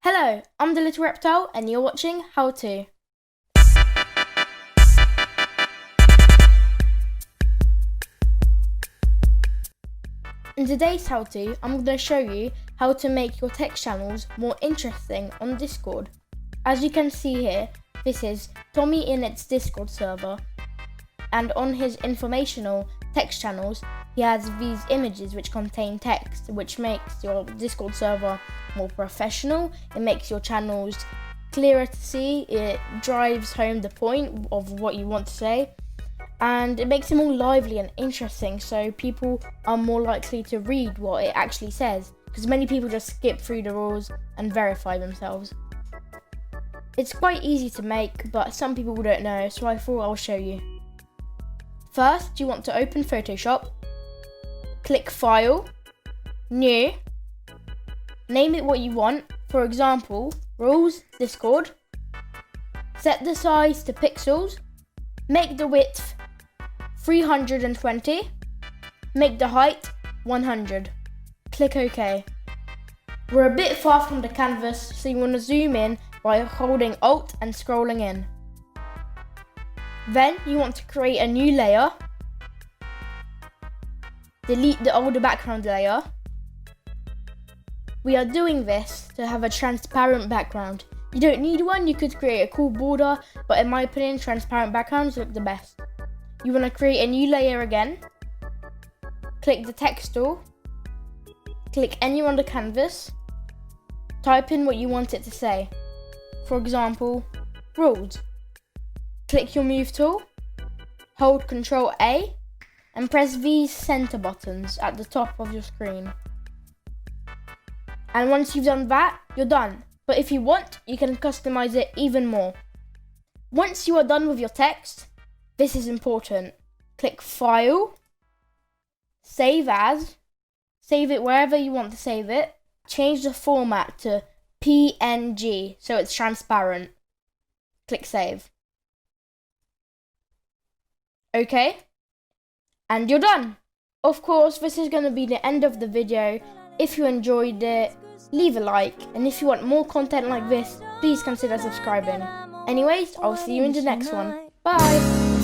Hello, I'm the Little Reptile and you're watching How To. In today's How To, I'm going to show you how to make your text channels more interesting on Discord. As you can see here, this is Tommy Innit's Discord server, and on his informational text channels, he has these images which contain text, which makes your Discord server more professional. It makes your channels clearer to see. It drives home the point of what you want to say, and it makes it more lively and interesting, so people are more likely to read what it actually says, because many people just skip through the rules and verify themselves. It's quite easy to make, but some people don't know, so I thought I'll show you. First, you want to open Photoshop, click File, New, name it what you want, for example, Rules Discord, set the size to pixels, make the width 320, make the height 100, click OK. We're a bit far from the canvas, so you want to zoom in by holding Alt and scrolling in. Then you want to create a new layer, delete the older background layer. We are doing this to have a transparent background. You don't need one, you could create a cool border, but in my opinion, transparent backgrounds look the best. You want to create a new layer again, click the text tool, click anywhere on the canvas, type in what you want it to say. For example, rules. Click your move tool, hold Ctrl A, and press these center buttons at the top of your screen. And once you've done that, you're done. But if you want, you can customize it even more. Once you are done with your text, this is important. Click File, Save As, save it wherever you want to save it. Change the format to PNG so it's transparent. Click Save. Okay, and you're done. Of course, this is going to be the end of the video. If you enjoyed it, leave a like, and if you want more content like this, please consider subscribing. Anyways, I'll see you in the next one. Bye!